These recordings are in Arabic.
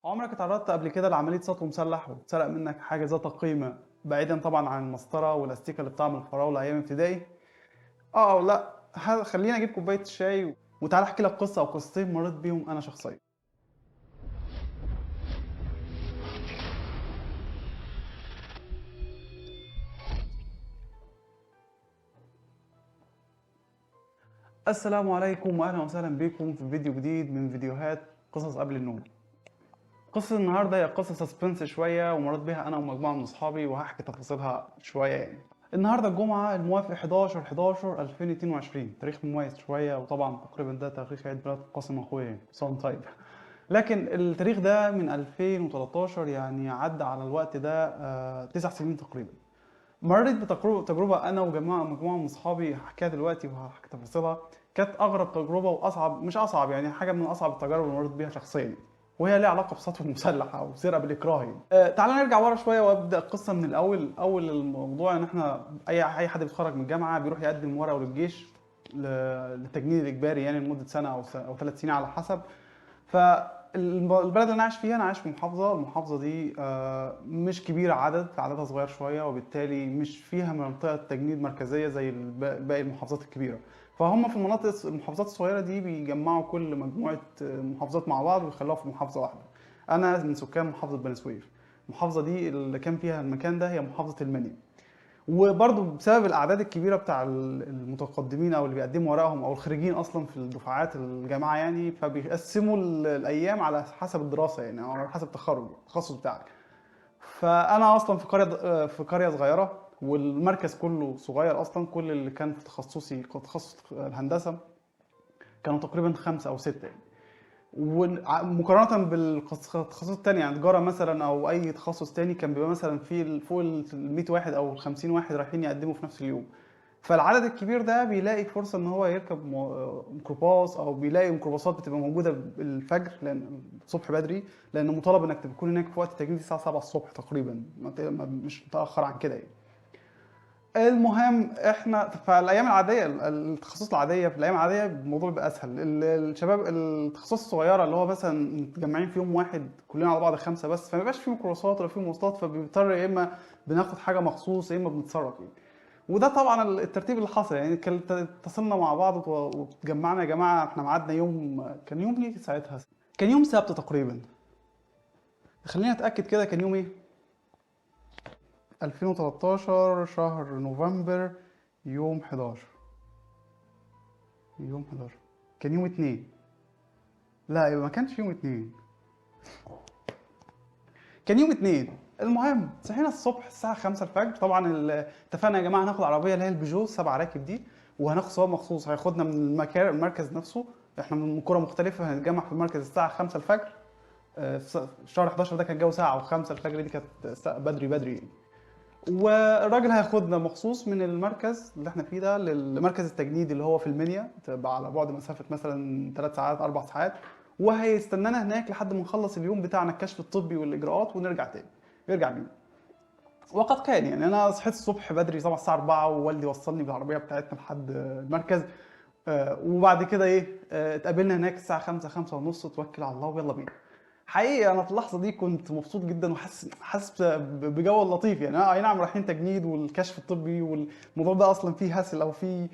عمرك اتعرضت قبل كده لعملية سطو مسلح واتسرق منك حاجة ذات قيمة، بعيدا طبعا عن المسطرة والاستيكة اللي بطعم الفراولة أيام ابتدائي؟ أو لأ، خليني أجيب كوباية الشاي وتعالى أحكي لك قصة أو قصتين مريت بيهم أنا شخصيا. السلام عليكم وأهلا وسهلا بكم في فيديو جديد من فيديوهات قصص قبل النوم. قصة النهاردة هي قصة سسبنس شوية ومريت بيها أنا ومجموعة من أصحابي وهحكي تفاصيلها شوية يعني. النهارده الجمعة الموافق 11/11/2022، تاريخ مميز شوية، وطبعا تقريبا ده تاريخ عيد ميلاد قاسم أخويا صون طيب. لكن التاريخ ده من 2013، يعني عدى على الوقت ده 9 سنين تقريبا. مريت بتجربة أنا مجموعة من أصحابي هحكيها دلوقتي وهحكي تفاصيلها. كانت أغرب تجربة وأصعب، مش أصعب يعني، حاجة من أصعب التجارب اللي مريت بيها شخصيا، وهي ليها علاقة بسطو مسلح أو سرقة بالإكراه يعني. تعالى نرجع ورا شوية وأبدأ القصة من الأول. أول الموضوع إن إحنا أي حد بيتخرج من الجامعة بيروح يقدم ورقه للجيش للتجنيد الإجباري، يعني لمدة سنة أو 3 سنين على حسب. فالبلد اللي انا عايش فيها، انا عايش في المحافظه دي مش كبيره، عددها صغير شويه، وبالتالي مش فيها منطقه تجنيد مركزيه زي باقي المحافظات الكبيره. فهم في المحافظات الصغيره دي بيجمعوا كل مجموعه محافظات مع بعض ويخلوها في محافظه واحده. انا من سكان محافظه بني سويف. المحافظه دي اللي كان فيها المكان ده هي محافظه المنيا. وبرضه بسبب الاعداد الكبيره بتاع المتقدمين او اللي بيقدموا ورقهم او الخريجين اصلا في الدفعات الجامعه، يعني فبيقسموا الايام على حسب الدراسه، يعني او على حسب التخصص بتاعك. فانا اصلا في قريه صغيره، والمركز كله صغير اصلا. كل اللي كان في تخصصي تخصص الهندسه كانوا تقريبا 5 أو 6 يعني. ومقارنة بالتخصصات التانية، يعني تجارة مثلا أو أي تخصص تاني، كان بيبقى مثلا في فوق ال 100 واحد أو ال 50 واحد رايحين يقدموا في نفس اليوم. فالعدد الكبير ده بيلاقي فرصة إن هو يركب ميكروباص، أو بيلاقي ميكروباصات بتبقى موجودة الفجر، لأن الصبح بدري، لأن مطالب إنك تكون هناك في وقت التجنيد الساعة 7 الصبح تقريبا، مش متأخر عن كده يعني. المهم احنا في الايام العاديه، التخصصات العاديه، في الايام العاديه الموضوع بيبقى اسهل. الشباب التخصصات الصغيره اللي هو مثلا متجمعين في يوم واحد كلنا على بعض 5 بس، فما بيبقاش في ميكروباصات ولا في مواصلات، فبيضطر يا اما بناخد حاجه مخصوص يا اما بنتصرف يعني. وده طبعا الترتيب اللي حصل يعني. اتصلنا مع بعض واتجمعنا، يا جماعه احنا ميعادنا يوم، كان يوم ايه ساعتها؟ كان يوم سبت تقريبا. خلينا اتاكد كده، كان يوم ايه؟ 2013 شهر نوفمبر، يوم 11. يوم 11 كان يوم اتنين. لا، يبقى ما كانش يوم اتنين، كان يوم اتنين. المهم صحينا الصبح الساعة 5 الفجر. طبعا اتفقنا يا جماعة هناخد عربية اللي هي البيجو 7 راكب دي، وهناخد سواق مخصوص هياخدنا من المركز نفسه. احنا من قرى مختلفة، هنتجمع في المركز الساعة 5 الفجر. في شهر 11 ده كان الجو ساعة، و5 الفجر دي كانت بدري بدري يعني. والراجل هياخدنا مخصوص من المركز اللي احنا فيه ده للمركز التجنيدي اللي هو في المنيا، تبقى على بعد مسافة مثلا 3 ساعات 4 ساعات. وهيستنانا هناك لحد ما نخلص اليوم بتاعنا، الكشف الطبي والإجراءات، ونرجع تاني، يرجع بينا. وقد كان يعني. أنا صحيت الصبح بدري طبعا الساعة 4، ووالدي وصلني بالعربية بتاعتنا لحد المركز. وبعد كده ايه، اتقابلنا هناك الساعة 5 5 ونص، توكل على الله ويلا بينا. حقيقي انا في اللحظه دي كنت مبسوط جدا، وحاسس بجو لطيف يعني. اي نعم رايحين تجنيد والكشف الطبي، والموضوع ده اصلا فيه هسل او في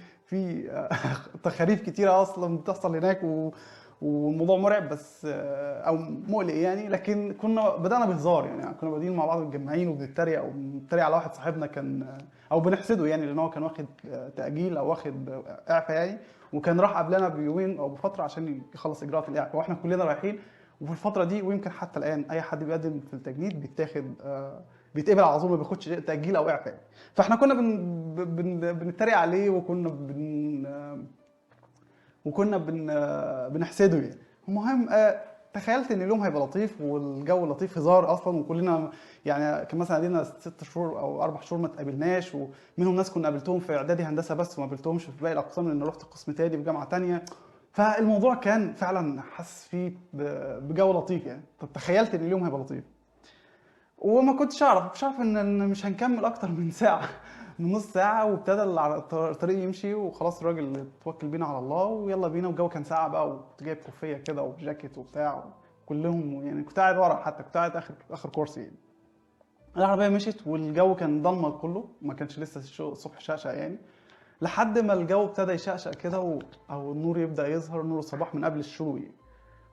تخاريف كتيره اصلا بتحصل هناك، والموضوع مرعب بس او مقلق يعني. لكن بدانا بهزار يعني، كنا بادئين مع بعض متجمعين وبنتريق، او بنتريق على واحد صاحبنا كان، او بنحسده يعني، لان هو كان واخد تاجيل او واخد اعفاء يعني. وكان راح قبلنا بيومين او بفتره عشان يخلص اجراءات الاعفاء، واحنا كلنا رايحين. وفي الفتره دي، ويمكن حتى الان، اي حد بيقدم في التجنيد بيتاخد بيتقبل على طول، ما بياخدش تاجيل او اعفاء. فاحنا كنا بنتريق عليه، بنحسده يعني. المهم تخيلت ان اليوم هيبقى لطيف والجو لطيف، هزار اصلا، وكلنا يعني كان مثلا قعدنا 6 شهور او 4 شهور ما تقابلناش، ومنهم ناس كنا قابلتهم في اعدادي هندسه بس، وما قابلتهمش في باقي الاقسام لان رحت قسم تاني في جامعه تانيه. فالموضوع كان فعلا حاسس فيه بجو لطيف يعني. طب تخيلت ان اليوم هيبقى لطيف، وما كنتش اعرف، مش عارف ان مش هنكمل اكتر من ساعه من نص ساعه. وابتدى الطريق يمشي، وخلاص الراجل توكل بينا على الله ويلا بينا. والجو كان ساقع بقى، وكنت جايب كوفيه كده وجاكيت وبتاع، كلهم يعني كنت قاعد ورا، حتى كنت قاعد اخر كرسي يعني. العربيه مشيت والجو كان ضلمه كله، ما كانش لسه الصبح شقشق يعني، لحد ما الجو ابتدى يشقشق كده او النور يبدا يظهر، نور الصباح من قبل الشروق يعني.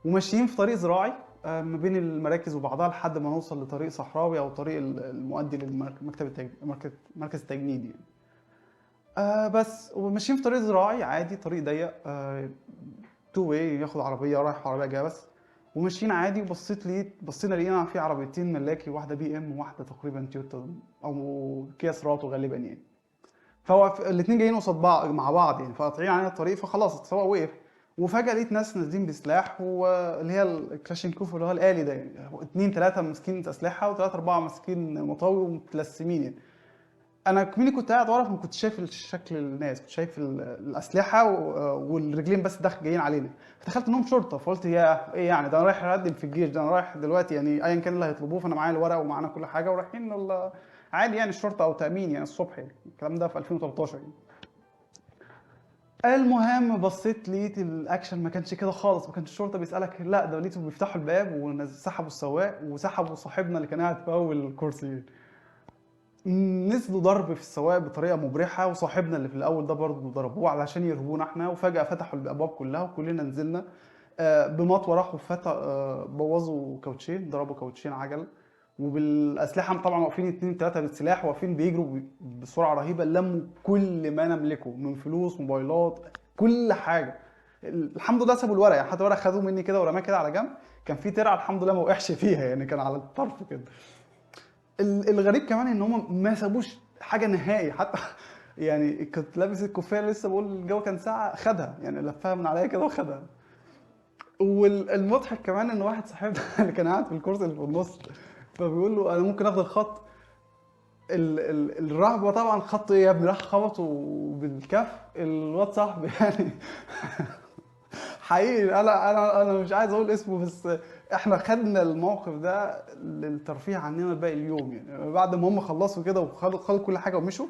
وماشيين في طريق زراعي ما بين المراكز وبعضها لحد ما نوصل لطريق صحراوي او طريق المؤدي للمكتب مركز التجنيد يعني. بس وماشيين في طريق زراعي عادي، طريق ضيق، تو واي، ياخد عربيه رايحه وعربيه جايه بس. وماشيين عادي، بصينا لقينا في عربيتين ملاكي، واحده بي ام وواحده تقريبا تويوتا او كيا سيراتو غالبا يعني. فهو الاثنين جايين قصاد بعض مع بعض يعني، فقاطعين علينا الطريق، فخلاص السواق وقف. وفجاه لقيت ناس نازلين بسلاح، واللي هي الكلاشينكوف اللي هو الآلي ده يعني، اثنين ثلاثه ماسكين اسلحه وثلاثه اربعه ماسكين مطاوي ومتلسمين يعني. انا كميني كنت قاعد ورا، فما كنتش شايف شكل الناس، كنت شايف الاسلحه والرجلين بس داخل جايين علينا. فتخيلت انهم شرطه، فقلت يا ايه يعني، ده انا رايح اقدم في الجيش، ده انا رايح دلوقتي يعني ايا كان اللي هيطلبوه، فانا معايا الورق ومعانا كل حاجه ورايحين عادي يعني الشرطه او تامين يعني الصبح يعني. الكلام ده في 2013 يعني. المهم بصيت لقيت الاكشن ما كانش كده خالص، ما كانش الشرطه بيسالك، لا ده لقيتهم بيفتحوا الباب وسحبوا السواق وسحبوا صاحبنا اللي كان قاعد في اول كرسي. نزلوا ضرب في السواق بطريقه مبرحه، وصاحبنا اللي في الاول ده برضه ضربوه علشان يرهبونا احنا. وفجاه فتحوا الابواب كلها وكلنا نزلنا بمطوه، راحوا فتح بوظوا كاوتشين، ضربوا كاوتشين عجل. وبالاسلحه طبعا واقفين اتنين تلاته بالسلاح، واقفين بيجروا بسرعه رهيبه، لموا كل ما نملكه من فلوس، موبايلات، كل حاجه. الحمد لله سابوا الورق يعني، حتى الورق خدوه مني كده ورماه كده على جنب. كان في ترعه الحمد لله ما وقعش فيها يعني، كان على الطرف كده. الغريب كمان ان هم ما سابوش حاجه نهائي حتى. يعني كنت لابس الكوفيه لسه بقول الجو كان ساعه، خدها يعني، لفها من عليا كده وخدها. والمضحك كمان ان واحد صاحبنا اللي كان قاعد في الكرسي اللي في النص، فبيقول له انا ممكن اخد الخط. الرهبه طبعا، خط ايه يا ابني، راح خبطه بالكف الواد صاحبي يعني. حقيقي انا مش عايز اقول اسمه، بس احنا خدنا الموقف ده للترفيه عننا باقي اليوم يعني. بعد ما هم خلصوا كده وخدوا كل حاجه ومشوا،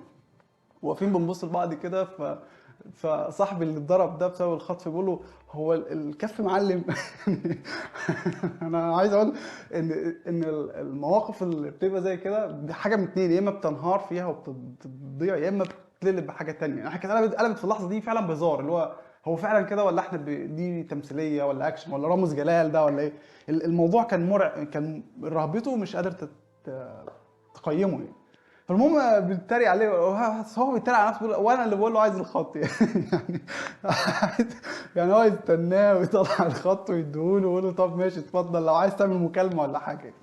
واقفين بنبص لبعض كده، فصاحبي اللي اتضرب ده بسبب الخطف بيقول له هو الكف معلم. انا عايز اقول ان المواقف اللي بتبقى زي كده دي حاجه من اتنين، يا اما بتنهار فيها وبتضيع، يا اما بتقلب بحاجه تانية يعني. احنا كانت قلبت في اللحظه دي فعلا بهزار، اللي هو فعلا كده، ولا احنا دي تمثيليه ولا اكشن ولا رامز جلال ده ولا ايه. الموضوع كان كان رهبته مش قادر تقيمه يعني. فالمهم بيتريق عليه، هو بيتريق على نفسه بيقول وانا اللي بقول له عايز الخط يعني. يعني هو يستناه ويطلع الخط ويديهوله ويقول له طب ماشي اتفضل لو عايز تعمل مكالمه ولا حاجه.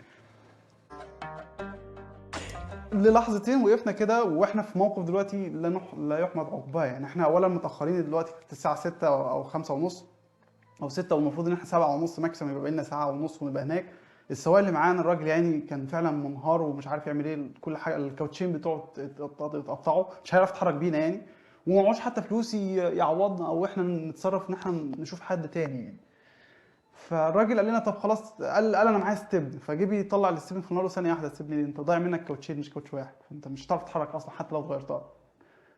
للحظتين وقفنا كده، واحنا في موقف دلوقتي لا يحمد عقباه يعني. احنا اولا متاخرين دلوقتي في الساعه 6 او 5 ونص او 6، والمفروض ان احنا 7 ونص ماكسيمم يبقى لنا ساعه ونص ونبقى هناك. السواق اللي معانا الراجل يعني كان فعلا منهار ومش عارف يعمل ايه، كل حاجه الكاوتشين بتوعه اتقطعوا، مش هيعرف يتحرك بينا يعني. ومعهوش حتى فلوس يعوضنا، او احنا نتصرف ان احنا نشوف حد تاني يعني. فالراجل قال لنا طب خلاص، قال انا معايا ستبن، فجه بيطلع الستبن في النار، ثانيه واحده الستبن دي انت ضايع منك كاوتشين مش كاوتش واحد، فانت مش هتعرف تتحرك اصلا حتى لو غيرتها.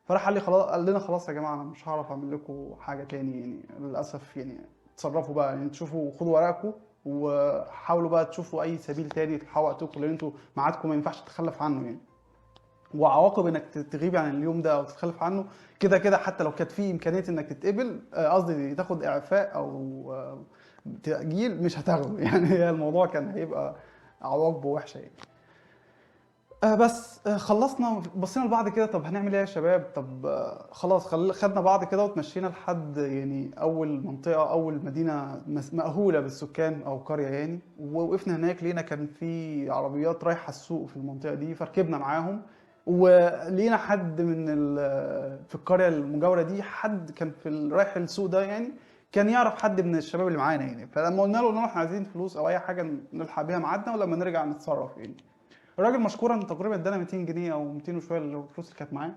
فراح قال لي خلاص، قال لنا خلاص يا جماعه انا مش هعرف اعمل لكم حاجه تاني يعني للاسف يعني. تصرفوا بقى يعني، تشوفوا خدوا ورقكم وحاولوا بقى تشوفوا اي سبيل تاني تلحقوا وقتكم، لان انتوا ميعادكم ما ينفعش تتخلف عنه يعني. وعواقب انك تغيب عن اليوم ده او تتخلف عنه كده كده، حتى لو كانت في امكانيه انك تتقبل، قصدي تاخد اعفاء او تاجيل، مش هتاخده. يعني هي الموضوع كان هيبقى عواقبه وحشه يعني. بس خلصنا، بصينا لبعض كده، طب هنعمل ايه يا شباب؟ طب خلاص خدنا بعض كده وتمشينا لحد يعني اول منطقه، اول مدينه مأهوله بالسكان او قريه يعني. ووقفنا هناك، لقينا كان في عربيات رايحه السوق في المنطقه دي، فركبنا معاهم. ولقينا حد في القريه المجاوره دي، حد كان رايح السوق ده يعني، كان يعرف حد من الشباب اللي معانا يعني. فلما قلنا له احنا عايزين فلوس او اي حاجه نلحق بيها ميعادنا، ولما نرجع نتصرف يعني. الراجل مشكورا تقريبا ادانا 200 جنيه او 200 وشويه الفلوس اللي كانت معاه.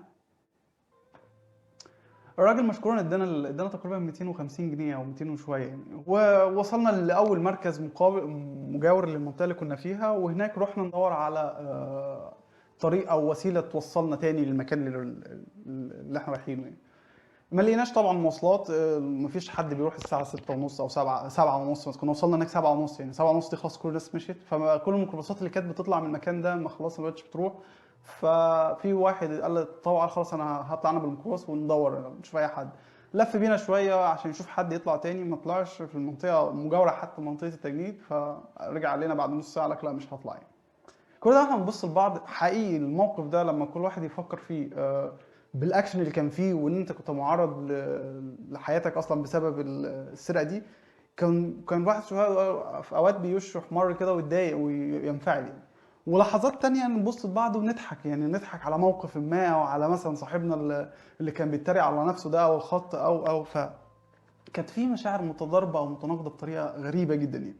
الراجل مشكورا ادانا تقريبا 250 جنيه او 200 وشويه يعني. ووصلنا لاول مركز مجاور للمنطقه اللي كنا فيها، وهناك رحنا ندور على طريق او وسيله توصلنا تاني للمكان اللي احنا رايحينه يعني. ما لقيناش طبعا مواصلات، مفيش حد بيروح الساعه 6 ونص او 7 ونص، بس كنا وصلنا هناك 7 ونص، يعني 7 ونص دي خلاص كل الناس مشيت، فكل الميكروباصات اللي كانت بتطلع من المكان ده ما خلاص ما بقتش بتروح. ففي واحد قال لي طبعا خلاص انا هطلع انا بالميكروباص وندور نشوف اي حد. لف بينا شويه عشان يشوف حد يطلع تاني، ما طلعش في المنطقه مجاوره حتى منطقه التجنيد، فرجع علينا بعد نص ساعه لك لا مش هطلع يعني. كل ده احنا بنبص لبعض حقيقي. الموقف ده لما كل واحد يفكر فيه بالاكشن اللي كان فيه، وان انت كنت معرض لحياتك اصلا بسبب السرقه دي، كان الواحد شويه في اوقات بيشرح حمار كده ويتضايق وينفعل يعني. ولحظات تانية نبص لبعض ونضحك، يعني نضحك على موقف ما، او على مثلا صاحبنا اللي كان بيتريق على نفسه ده، او الخط او كانت في مشاعر متضاربه او متناقضه بطريقه غريبه جدا يعني.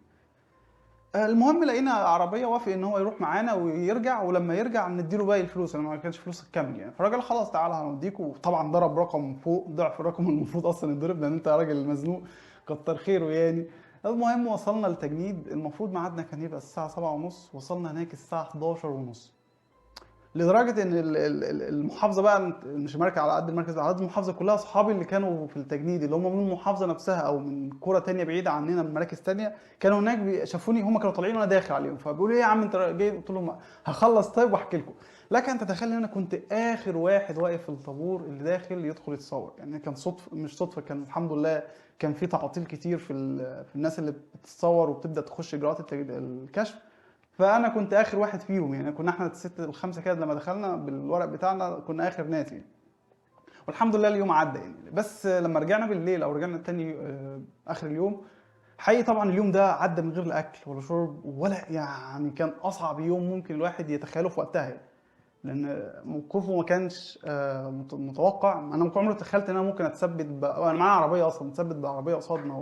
المهم لقينا عربيه وافق ان هو يروح معانا ويرجع، ولما يرجع نديله باقي الفلوس، لان ما كانش فلوس الكامل يعني. فالراجل خلاص تعالى هنديك، وطبعا ضرب رقم فوق ضعف الرقم المفروض اصلا يتضرب، لان انت راجل مزنوق كتر خيره يعني. المهم وصلنا لتجنيد، المفروض ميعادنا كان يبقى الساعه 7 ونص، وصلنا هناك الساعه 11 ونص. لدرجه ان المحافظه بقى مش مركز على قد المركز، على قد المحافظه كلها اصحابي اللي كانوا في التجنيد، اللي هم من المحافظه نفسها او من قرى تانية بعيده عننا من مراكز تانية، كانوا هناك شافوني هم كانوا طالعين وانا داخل عليهم، فبيقولوا ايه يا عم انت جاي؟ قلت لهم هخلص طيب واحكي لكم. لكن انت تتخيل ان انا كنت اخر واحد واقف في الطابور اللي داخل يدخل يتصور يعني. كان صدفه مش صدفه، كان الحمد لله كان في تعاطيل كتير في الناس اللي بتتصور وبتبدا تخش اجراءات الكشف. فانا كنت اخر واحد فيهم يعني. كنا احنا الست الخمسه كده لما دخلنا بالورق بتاعنا كنا اخر ناس يعني. والحمد لله اليوم عدى يعني. بس لما رجعنا بالليل او رجعنا تاني اخر اليوم، حقيقي طبعا اليوم ده عدى من غير لا اكل ولا شرب ولا يعني. كان اصعب يوم ممكن الواحد يتخيله في وقتها يعني. لان موقفه ما كانش متوقع. انا عمري ما تخيلت ان انا ممكن اتثبت انا معايا عربيه اصلا، اتثبت بعربيه قصادنا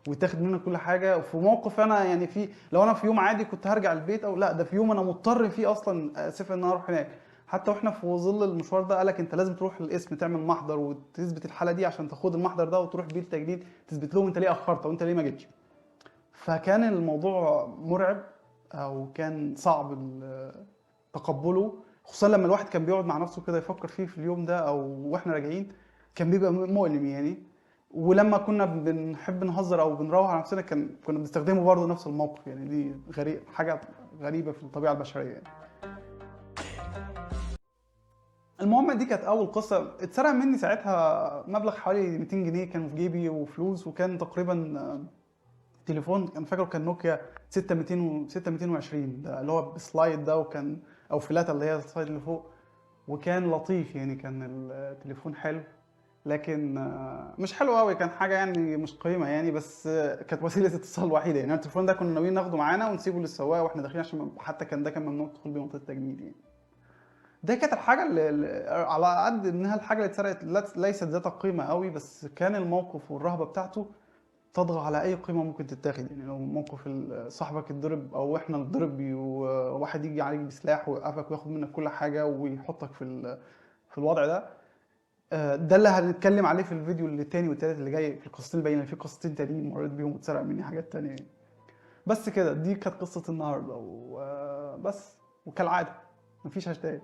ويتاخد مننا كل حاجه. وفي موقف انا يعني في، لو انا في يوم عادي كنت هرجع البيت او لا، ده في يوم انا مضطر فيه اصلا اسف ان انا اروح هناك. حتى واحنا في ظل المشوار ده قالك انت لازم تروح القسم تعمل محضر وتثبت الحاله دي عشان تاخد المحضر ده وتروح بيه التجديد، تثبت لهم انت ليه اخرت او انت ليه ما جيتش. فكان الموضوع مرعب او كان صعب تقبله، خصوصا لما الواحد كان بيقعد مع نفسه كده يفكر فيه في اليوم ده او واحنا راجعين. كان بيبقى مؤلم يعني. ولما كنا بنحب نهزر او بنروح على نفسنا كنا بنستخدمه برضه نفس الموقف يعني. دي حاجه غريبه في الطبيعه البشريه يعني. المهم دي كانت اول قصه. اتسرق مني ساعتها مبلغ حوالي 200 جنيه كانوا في جيبي وفلوس، وكان تقريبا تليفون انا فاكره كان نوكيا 6200 6220 ده اللي هو بسلايد ده، وكان او فلاته اللي هي السلايد اللي فوق. وكان لطيف يعني، كان التليفون حلو، لكن مش حلو قوي، كان حاجه يعني مش قيمه يعني. بس كانت وسيله اتصال وحيده يعني. التليفون ده كنا ناويين ناخده معانا ونسيبه للسواق واحنا داخلين، عشان حتى كان ده كان ممنوع الدخول بيه منطقه التجنيد يعني. ده كانت الحاجه على قد انها الحاجه اللي اتسرقت ليست ذات قيمه قوي، بس كان الموقف والرهبه بتاعته تطغى على اي قيمه ممكن تتاخد يعني. لو موقف صاحبك اتضرب او احنا نتضرب وواحد يجي عليك بسلاح ويوقفك وياخد منك كل حاجه ويحطك في الوضع ده، ده اللي هنتكلم عليه في الفيديو اللي التاني والتالت اللي جاي في القصتين الباقيين. في قصتين تانيين مريت بيهم واتسرق مني حاجات تانية يعني. بس كده دي كانت قصة النهارده وبس. وكالعادة مفيش هاشتاج.